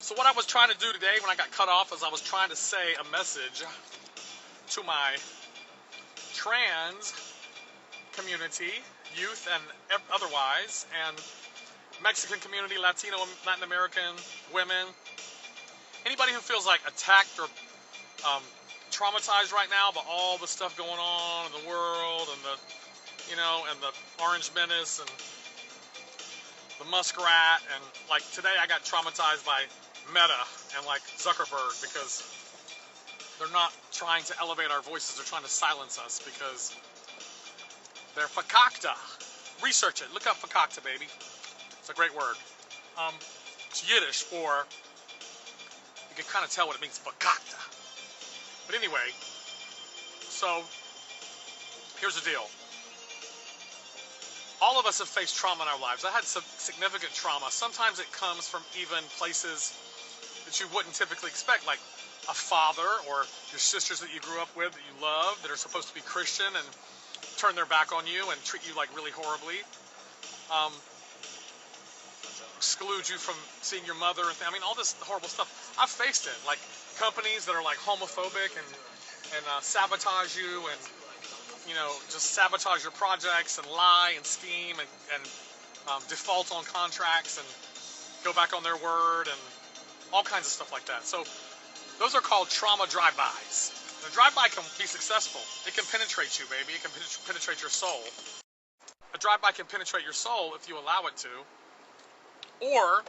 So what I was trying to do today when I got cut off is I was trying to say a message to my trans community, youth and otherwise, and Mexican community, Latino, Latin American, women, anybody who feels like attacked or traumatized right now by all the stuff going on in the world and the, and the Orange Menace and the muskrat, and like today I got traumatized by Meta and like Zuckerberg because they're not trying to elevate our voices, they're trying to silence us because they're fakakta. Research it, look up fakakta, baby. It's a great word. It's Yiddish for, you can kind of tell what it means, fakakta. But anyway, so here's the deal. All of us have faced trauma in our lives. I had some significant trauma. Sometimes it comes from even places that you wouldn't typically expect, like a father or your sisters that you grew up with that you love, that are supposed to be Christian and turn their back on you and treat you like really horribly. Exclude you from seeing your mother and I mean all this horrible stuff. I've faced it, like companies that are like homophobic and sabotage you and just sabotage your projects and lie and scheme and default on contracts and go back on their word and all kinds of stuff like that. So those are called trauma drive-bys. The drive-by can be successful. It can penetrate you, baby. It can penetrate your soul. A drive-by can penetrate your soul if you allow it to, or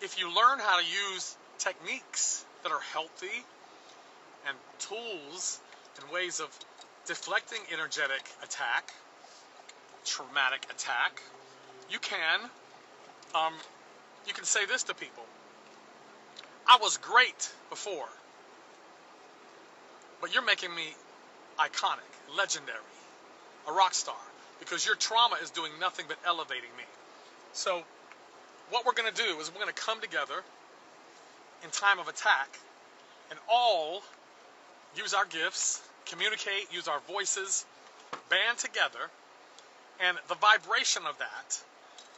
if you learn how to use techniques that are healthy and tools and ways of deflecting energetic attack, traumatic attack. You can say this to people. I was great before, but you're making me iconic, legendary, a rock star, because your trauma is doing nothing but elevating me. So what we're going to do is we're going to come together in time of attack and all use our gifts, communicate, use our voices, band together, and the vibration of that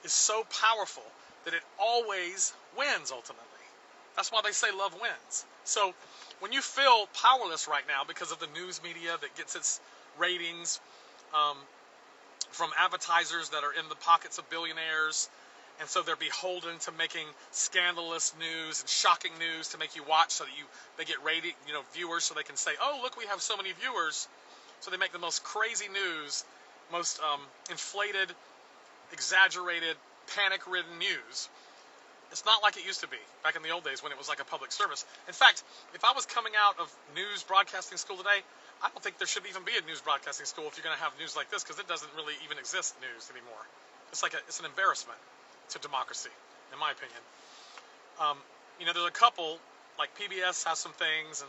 is so powerful that it always wins ultimately. That's why they say love wins. So when you feel powerless right now because of the news media that gets its ratings from advertisers that are in the pockets of billionaires, and so they're beholden to making scandalous news and shocking news to make you watch so that they get rated, viewers, so they can say, oh, look, we have so many viewers. So they make the most crazy news, most inflated, exaggerated, panic-ridden news. It's not like it used to be back in the old days when it was like a public service. In fact, if I was coming out of news broadcasting school today, I don't think there should even be a news broadcasting school if you're going to have news like this, because it doesn't really even exist news anymore. It's an embarrassment to democracy, in my opinion. There's a couple, like PBS has some things,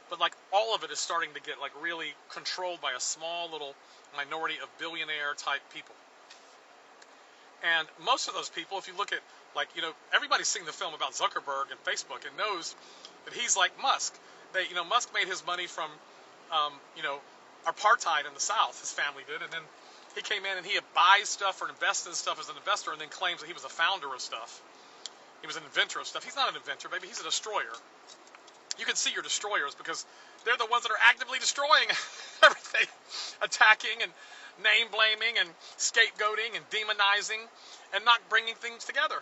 but like all of it is starting to get like really controlled by a small little minority of billionaire type people. And most of those people, if you look at everybody's seen the film about Zuckerberg and Facebook and knows that he's like Musk. Musk made his money from, apartheid in the South, his family did, and then he came in and he buys stuff or invests in stuff as an investor and then claims that he was a founder of stuff. He was an inventor of stuff. He's not an inventor, baby. He's a destroyer. You can see your destroyers because they're the ones that are actively destroying everything, attacking and name-blaming and scapegoating and demonizing and not bringing things together.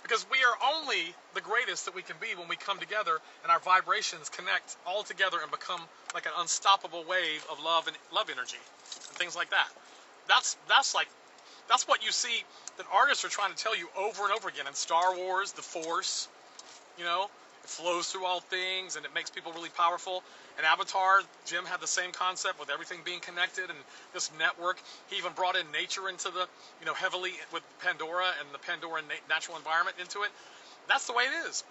Because we are only the greatest that we can be when we come together and our vibrations connect all together and become like an unstoppable wave of love and love energy and things like that. That's what you see that artists are trying to tell you over and over again. In Star Wars, the Force, it flows through all things and it makes people really powerful. In Avatar, Jim had the same concept with everything being connected and this network. He even brought in nature into the, heavily with Pandora and the Pandoran natural environment into it. That's the way it is.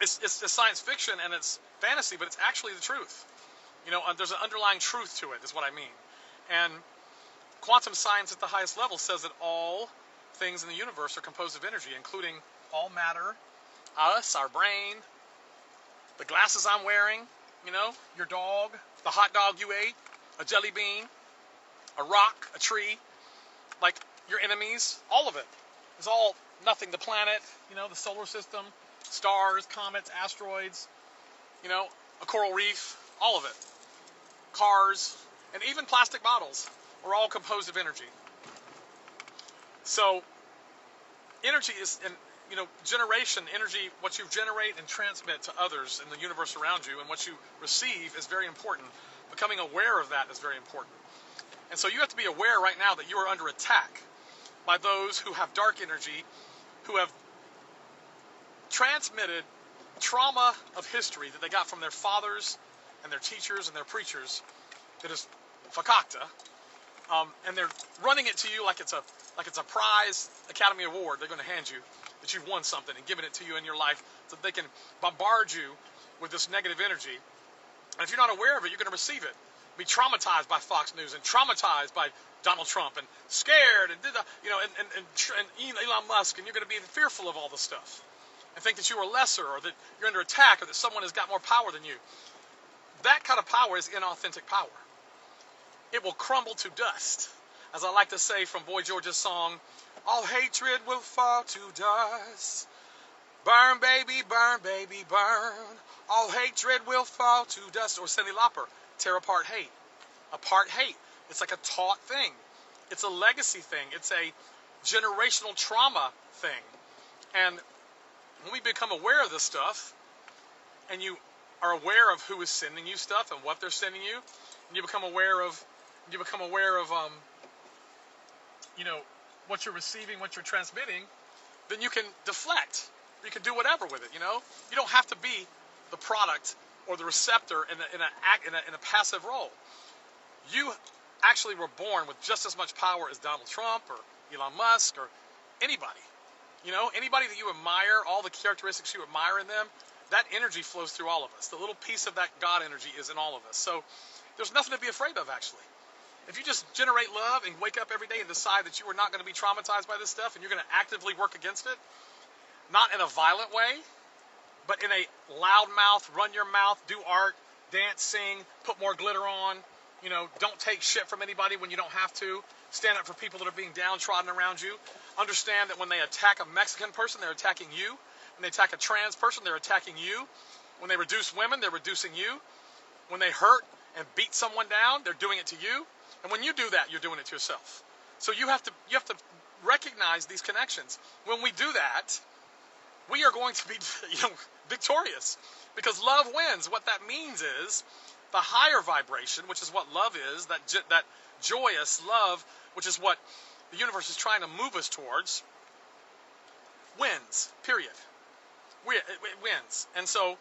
It's science fiction and it's fantasy, but it's actually the truth. There's an underlying truth to it, is what I mean. And quantum science at the highest level says that all things in the universe are composed of energy, including all matter, us, our brain, the glasses I'm wearing, your dog, the hot dog you ate, a jelly bean, a rock, a tree, like your enemies, all of it. It's all nothing, the planet, the solar system, stars, comets, asteroids, you know, a coral reef, all of it. Cars, and even plastic bottles are all composed of energy. So energy is, and you know, generation, energy, what you generate and transmit to others in the universe around you and what you receive is very important. Becoming aware of that is very important. And so you have to be aware right now that you are under attack by those who have dark energy, who have transmitted trauma of history that they got from their fathers and their teachers and their preachers that is fakakta, and they're running it to you like it's a prize Academy Award they're going to hand you, that you've won something, and giving it to you in your life so that they can bombard you with this negative energy. And if you're not aware of it, you're going to receive it. Be traumatized by Fox News and traumatized by Donald Trump and scared and and Elon Musk, and you're going to be fearful of all this stuff and think that you are lesser or that you're under attack or that someone has got more power than you. That kind of power is inauthentic power. It will crumble to dust. As I like to say from Boy George's song, all hatred will fall to dust. Burn, baby, burn. All hatred will fall to dust. Or Cyndi Lauper, tear apart hate. Apart hate. It's like a taught thing. It's a legacy thing. It's a generational trauma thing. And when we become aware of this stuff, and you are aware of who is sending you stuff and what they're sending you, and you become aware of you know, what you're receiving, what you're transmitting, then you can deflect. You can do whatever with it. You know, you don't have to be the product or the receptor in a passive role. You actually were born with just as much power as Donald Trump or Elon Musk or anybody. You know, anybody that you admire, all the characteristics you admire in them, that energy flows through all of us. The little piece of that God energy is in all of us. So there's nothing to be afraid of, actually. If you just generate love and wake up every day and decide that you are not going to be traumatized by this stuff and you're going to actively work against it, not in a violent way, but in a loud mouth, run your mouth, do art, dance, sing, put more glitter on, you know, don't take shit from anybody when you don't have to, stand up for people that are being downtrodden around you, understand that when they attack a Mexican person, they're attacking you, when they attack a trans person, they're attacking you, when they reduce women, they're reducing you, when they hurt and beat someone down, they're doing it to you. And when you do that, you're doing it to yourself. So you have to recognize these connections. When we do that, we are going to be, you know, victorious, because love wins. What that means is the higher vibration, which is what love is, that joyous love, which is what the universe is trying to move us towards, wins. Period. It wins. And so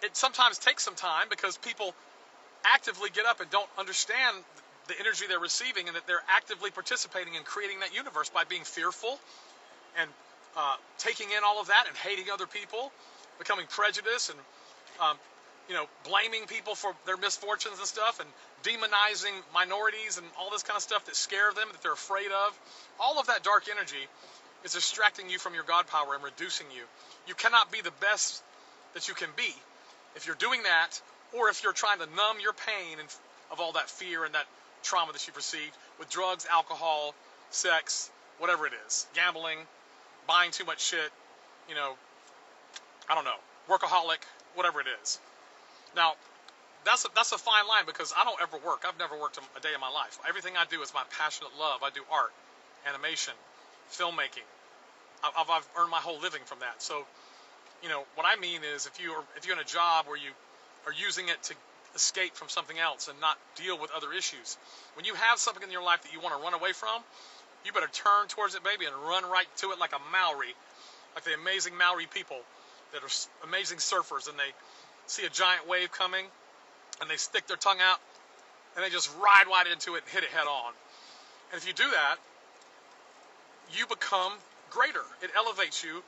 it sometimes takes some time because people actively get up and don't understand the energy they're receiving, and that they're actively participating in creating that universe by being fearful and taking in all of that and hating other people, becoming prejudiced and you know, blaming people for their misfortunes and stuff, and demonizing minorities and all this kind of stuff that scare them, that they're afraid of. All of that dark energy is distracting you from your God power and reducing you. You cannot be the best that you can be if you're doing that, or if you're trying to numb your pain of all that fear and that trauma that you've received with drugs, alcohol, sex, whatever it is, gambling, buying too much shit, you know, I don't know, workaholic, whatever it is. Now, that's a fine line, because I don't ever work. I've never worked a day in my life. Everything I do is my passionate love. I do art, animation, filmmaking. I've earned my whole living from that. So, you know, what I mean is, if you're in a job where you are using it to escape from something else and not deal with other issues, when you have something in your life that you want to run away from, you better turn towards it, baby, and run right to it like a Maori, like the amazing Maori people that are amazing surfers, and they see a giant wave coming and they stick their tongue out and they just ride right into it and hit it head on. And if you do that, you become greater. It elevates you.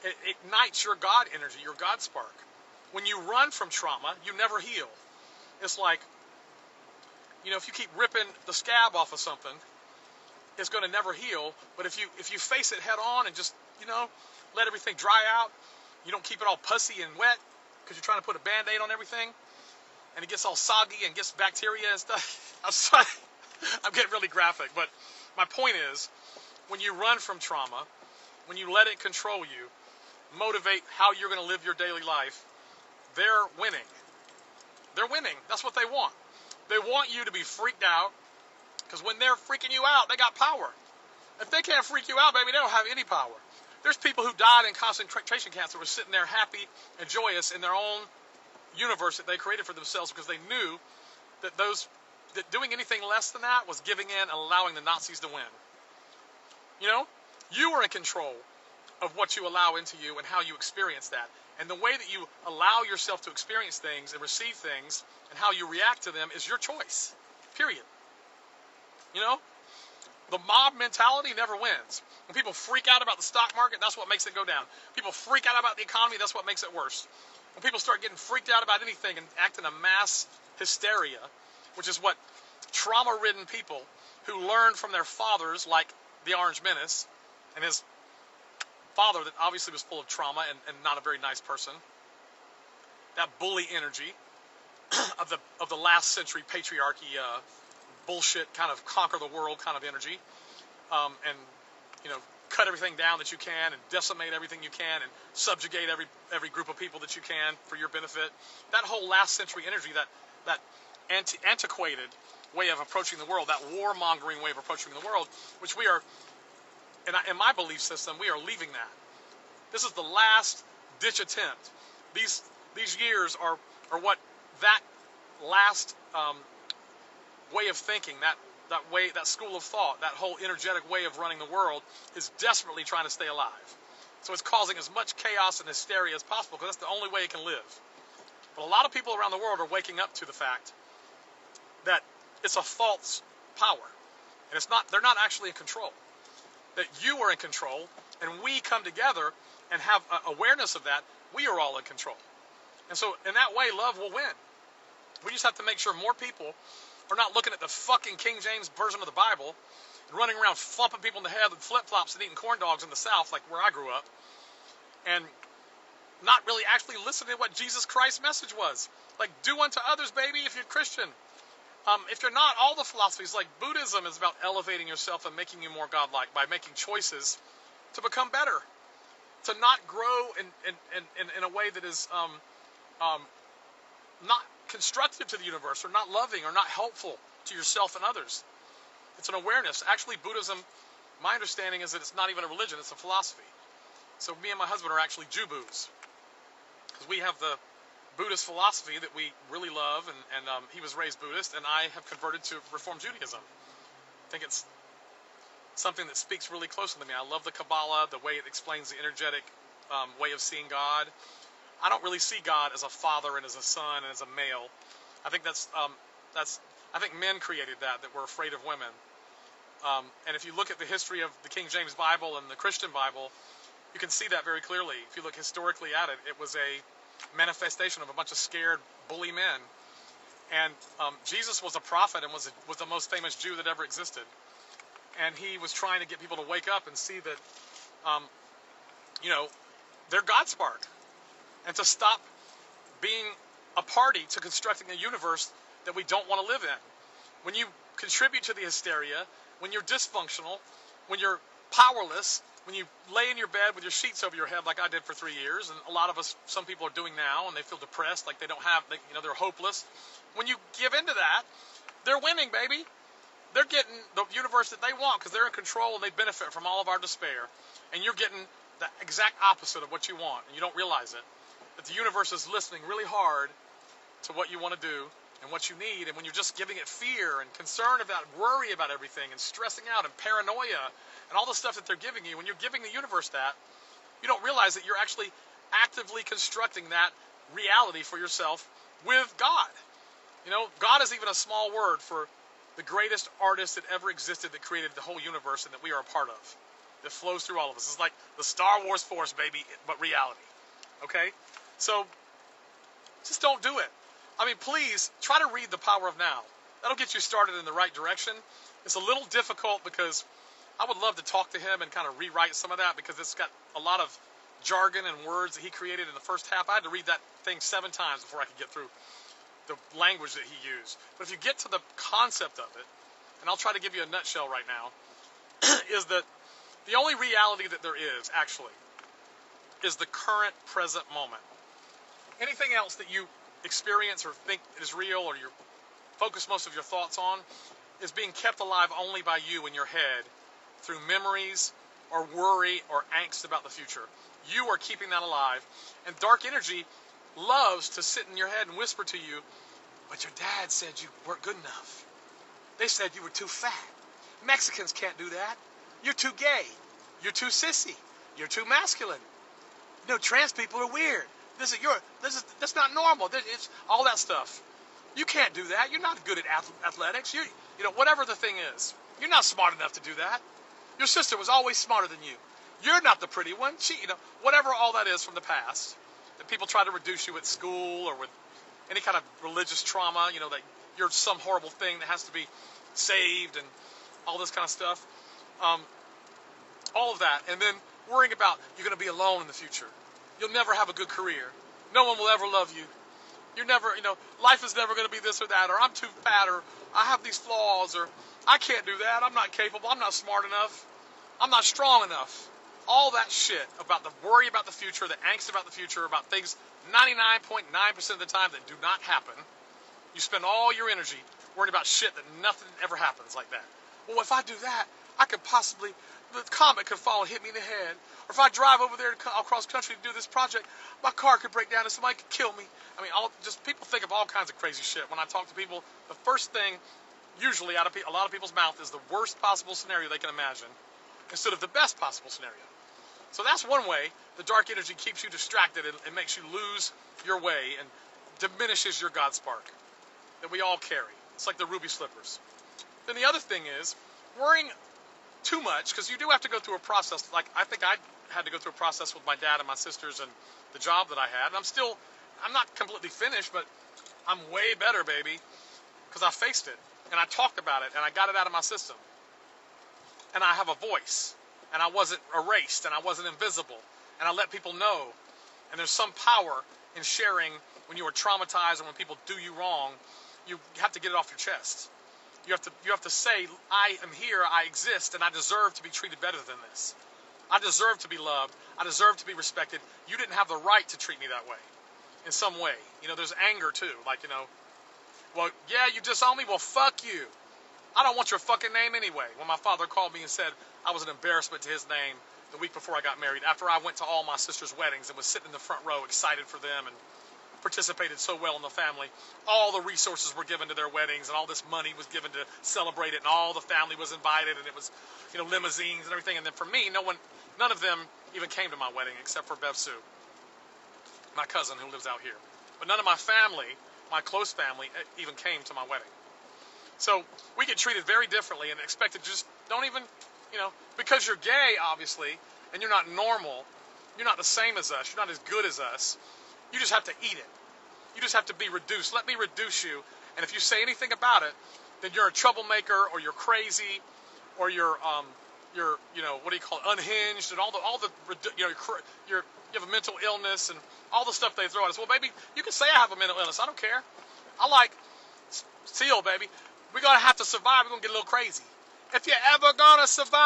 It ignites your God energy, your God spark. When you run from trauma, you never heal. It's like, you know, if you keep ripping the scab off of something, it's going to never heal. But if you face it head on and just, you know, let everything dry out, you don't keep it all pussy and wet because you're trying to put a Band-Aid on everything, and it gets all soggy and gets bacteria and stuff. I'm getting really graphic, but my point is, when you run from trauma, when you let it control you, motivate how you're going to live your daily life, they're winning. They're winning. That's what they want. They want you to be freaked out, because when they're freaking you out, they got power. If they can't freak you out, baby, they don't have any power. There's people who died in concentration camps that were sitting there happy and joyous in their own universe that they created for themselves, because they knew that doing anything less than that was giving in and allowing the Nazis to win. You know, you are in control of what you allow into you and how you experience that. And the way that you allow yourself to experience things and receive things and how you react to them is your choice. Period. You know? The mob mentality never wins. When people freak out about the stock market, that's what makes it go down. People freak out about the economy, that's what makes it worse. When people start getting freaked out about anything and act in a mass hysteria, which is what trauma-ridden people who learned from their fathers, like the Orange Menace, and his father that obviously was full of trauma and not a very nice person, that bully energy of the last century patriarchy, bullshit kind of conquer the world kind of energy, and you know, cut everything down that you can and decimate everything you can and subjugate every group of people that you can for your benefit. That whole last century energy, that antiquated way of approaching the world, that warmongering way of approaching the world, which we are, in my belief system, we are leaving that. This is the last ditch attempt. These years are what that last way of thinking, that school of thought, that whole energetic way of running the world is desperately trying to stay alive. So it's causing as much chaos and hysteria as possible, because that's the only way it can live. But a lot of people around the world are waking up to the fact that it's a false power, and they're not actually in control. That you are in control, and we come together and have awareness of that. We are all in control. And so in that way, love will win. We just have to make sure more people are not looking at the fucking King James version of the Bible and running around thumping people in the head with flip-flops and eating corn dogs in the South, like where I grew up, and not really actually listening to what Jesus Christ's message was. Like, do unto others, baby, if you're Christian. If you're not, all the philosophies, like Buddhism, is about elevating yourself and making you more godlike by making choices to become better, to not grow in a way that is not constructive to the universe, or not loving, or not helpful to yourself and others. It's an awareness. Actually, Buddhism, my understanding is that it's not even a religion, it's a philosophy. So me and my husband are actually Jubus, because we have the Buddhist philosophy that we really love, and he was raised Buddhist, and I have converted to Reform Judaism. I think it's something that speaks really closely to me. I love the Kabbalah, the way it explains the energetic way of seeing God. I don't really see God as a father and as a son and as a male. I think I think men created that we're afraid of women. And if you look at the history of the King James Bible and the Christian Bible, you can see that very clearly. If you look historically at it, it was a manifestation of a bunch of scared bully men. And Jesus was a prophet and was the most famous Jew that ever existed. And he was trying to get people to wake up and see that, they're God spark. And to stop being a party to constructing a universe that we don't want to live in. When you contribute to the hysteria, when you're dysfunctional, when you're powerless, when you lay in your bed with your sheets over your head like I did for 3 years, and a lot of us, some people are doing now, and they feel depressed, like they don't have, they're hopeless. When you give into that, they're winning, baby. They're getting the universe that they want because they're in control and they benefit from all of our despair. And you're getting the exact opposite of what you want, and you don't realize it. That the universe is listening really hard to what you want to do and what you need, and when you're just giving it fear and concern about, worry about everything, and stressing out and paranoia and all the stuff that they're giving you, when you're giving the universe that, you don't realize that you're actually actively constructing that reality for yourself with God. God is even a small word for the greatest artist that ever existed, that created the whole universe and that we are a part of, that flows through all of us. It's like the Star Wars Force, baby, but reality. Okay? So, just don't do it. I mean, please, try to read The Power of Now. That'll get you started in the right direction. It's a little difficult because I would love to talk to him and kind of rewrite some of that, because it's got a lot of jargon and words that he created in the first half. I had to read that thing 7 times before I could get through the language that he used. But if you get to the concept of it, and I'll try to give you a nutshell right now, is that the only reality that there is, actually, is the current present moment. Anything else that you experience or think is real or you focus most of your thoughts on is being kept alive only by you in your head through memories or worry or angst about the future. You are keeping that alive. And dark energy loves to sit in your head and whisper to you, but your dad said you weren't good enough. They said you were too fat. Mexicans can't do that. You're too gay. You're too sissy. You're too masculine. You know, trans people are weird. That's not normal. It's all that stuff. You can't do that. You're not good at athletics. You know, whatever the thing is, you're not smart enough to do that. Your sister was always smarter than you. You're not the pretty one. You know, whatever all that is from the past, that people try to reduce you at school or with any kind of religious trauma, you know, that you're some horrible thing that has to be saved and all this kind of stuff. All of that. And then worrying about you're going to be alone in the future. You'll never have a good career. No one will ever love you. You're never, you know, life is never going to be this or that, or I'm too fat, or I have these flaws, or I can't do that. I'm not capable. I'm not smart enough. I'm not strong enough. All that shit about the worry about the future, the angst about the future, about things 99.9% of the time that do not happen. You spend all your energy worrying about shit that nothing ever happens like that. Well, if I do that, I could possibly, the comet could fall and hit me in the head. Or if I drive over there across country to do this project, my car could break down and somebody could kill me. I mean, people think of all kinds of crazy shit. When I talk to people, the first thing usually out of a lot of people's mouth is the worst possible scenario they can imagine instead of the best possible scenario. So that's one way the dark energy keeps you distracted and makes you lose your way and diminishes your God spark that we all carry. It's like the ruby slippers. Then the other thing is worrying too much, because you do have to go through a process. Like I think I had to go through a process with my dad and my sisters and the job that I had. And I'm not completely finished, but I'm way better, baby, because I faced it and I talked about it and I got it out of my system. And I have a voice and I wasn't erased and I wasn't invisible and I let people know. And there's some power in sharing when you are traumatized or when people do you wrong. You have to get it off your chest. You have to say, I am here, I exist, and I deserve to be treated better than this. I deserve to be loved. I deserve to be respected. You didn't have the right to treat me that way in some way. You know, there's anger too. Like, you know, well, yeah, you disown me? Well, fuck you. I don't want your fucking name anyway. When my father called me and said I was an embarrassment to his name the week before I got married, after I went to all my sister's weddings and was sitting in the front row excited for them and participated so well in the family. All the resources were given to their weddings and all this money was given to celebrate it and all the family was invited and it was, you know, limousines and everything. And then for me, none of them even came to my wedding except for Bev Sue, my cousin who lives out here. But none of my family, my close family, even came to my wedding. So we get treated very differently and expected to just don't even, you know, because you're gay, obviously, and you're not normal, you're not the same as us, you're not as good as us, you just have to eat it. You just have to be reduced. Let me reduce you. And if you say anything about it, then you're a troublemaker, or you're crazy, or you're you know, what do you call it, unhinged, and all the you know, you have a mental illness and all the stuff they throw at us. Well, baby, you can say I have a mental illness. I don't care. I like Seal, baby. We're gonna have to survive. We're gonna get a little crazy. If you're ever gonna survive,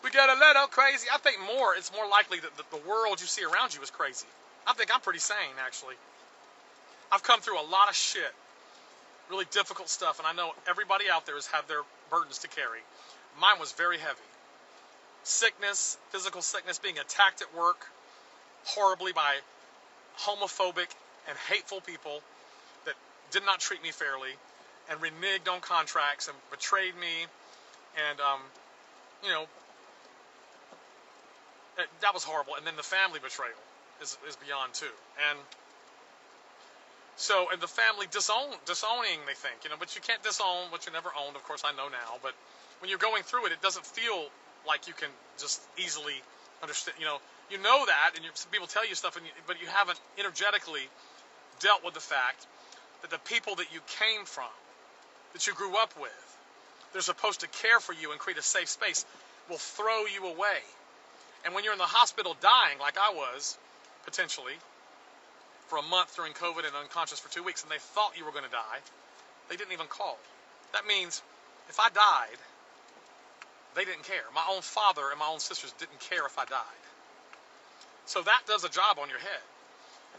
we get a little crazy. I think it's more likely that the world you see around you is crazy. I think I'm pretty sane, actually. I've come through a lot of shit, really difficult stuff, and I know everybody out there has had their burdens to carry. Mine was very heavy. Sickness, physical sickness, being attacked at work horribly by homophobic and hateful people that did not treat me fairly and reneged on contracts and betrayed me, and you know, that was horrible. And then the family betrayal is beyond too. And so, and the family disowning, they think, you know, but you can't disown what you never owned. Of course, I know now, but when you're going through it, it doesn't feel like you can just easily understand. You know that, and some people tell you stuff, but you haven't energetically dealt with the fact that the people that you came from, that you grew up with, they're supposed to care for you and create a safe space, will throw you away. And when you're in the hospital dying, like I was, potentially, for a month during COVID and unconscious for 2 weeks, and they thought you were going to die, they didn't even call. That means if I died, they didn't care. My own father and my own sisters didn't care if I died. So that does a job on your head.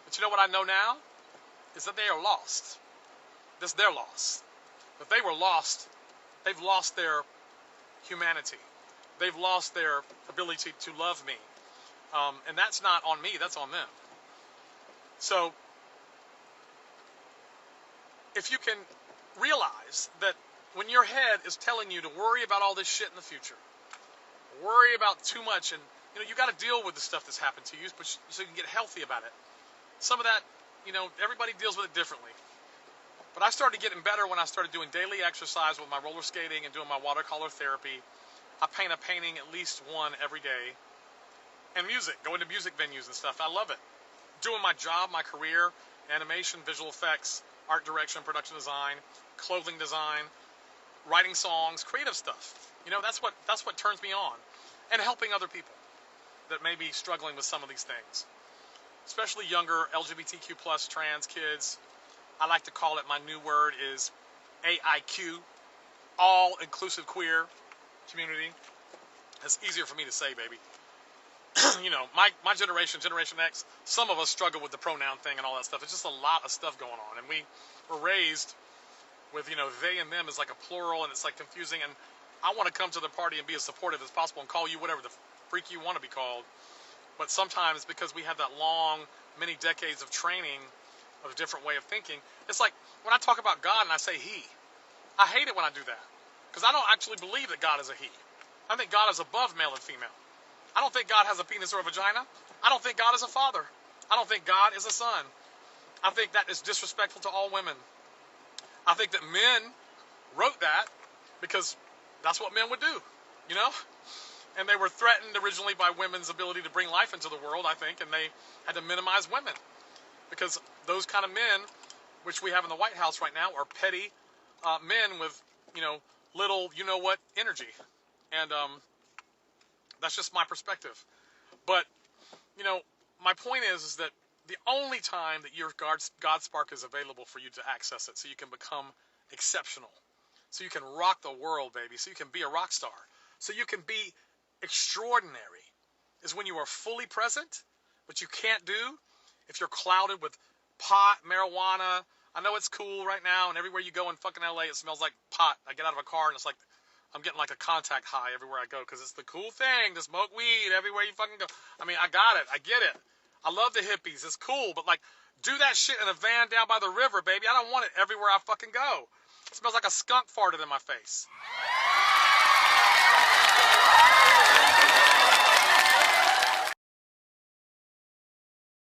But you know what I know now? Is that they are lost. This is their loss. If they were lost, they've lost their humanity. They've lost their ability to love me. And that's not on me, that's on them. So, if you can realize that when your head is telling you to worry about all this shit in the future, worry about too much, and you got to deal with the stuff that's happened to you, but so you can get healthy about it. Some of that, everybody deals with it differently. But I started getting better when I started doing daily exercise with my roller skating and doing my watercolor therapy. I paint a painting at least one every day. And music, going to music venues and stuff. I love it. Doing my job, my career, animation, visual effects, art direction, production design, clothing design, writing songs, creative stuff. That's what turns me on. And helping other people that may be struggling with some of these things. Especially younger LGBTQ plus trans kids. I like to call it, my new word is AIQ, all-inclusive queer community. It's easier for me to say, baby. My generation, Generation X, some of us struggle with the pronoun thing and all that stuff. It's just a lot of stuff going on. And we were raised with, they and them is like a plural, and it's like confusing. And I want to come to the party and be as supportive as possible and call you whatever the freak you want to be called. But sometimes, because we have that long, many decades of training of a different way of thinking, it's like when I talk about God and I say he, I hate it when I do that. Because I don't actually believe that God is a he. I think God is above male and female. I don't think God has a penis or a vagina. I don't think God is a father. I don't think God is a son. I think that is disrespectful to all women. I think that men wrote that because that's what men would do, And they were threatened originally by women's ability to bring life into the world, I think, and they had to minimize women. Because those kind of men, which we have in the White House right now, are petty men with, little you-know-what energy. And that's just my perspective. But, my point is that the only time that your God spark is available for you to access it, so you can become exceptional, so you can rock the world, baby, so you can be a rock star, so you can be extraordinary, is when you are fully present, which you can't do if you're clouded with pot, marijuana. I know it's cool right now, and everywhere you go in fucking LA, it smells like pot. I get out of a car, and it's like I'm getting like a contact high everywhere I go, because it's the cool thing to smoke weed everywhere you fucking go. I mean, I got it. I get it. I love the hippies. It's cool, but like, do that shit in a van down by the river, baby. I don't want it everywhere I fucking go. It smells like a skunk farted in my face.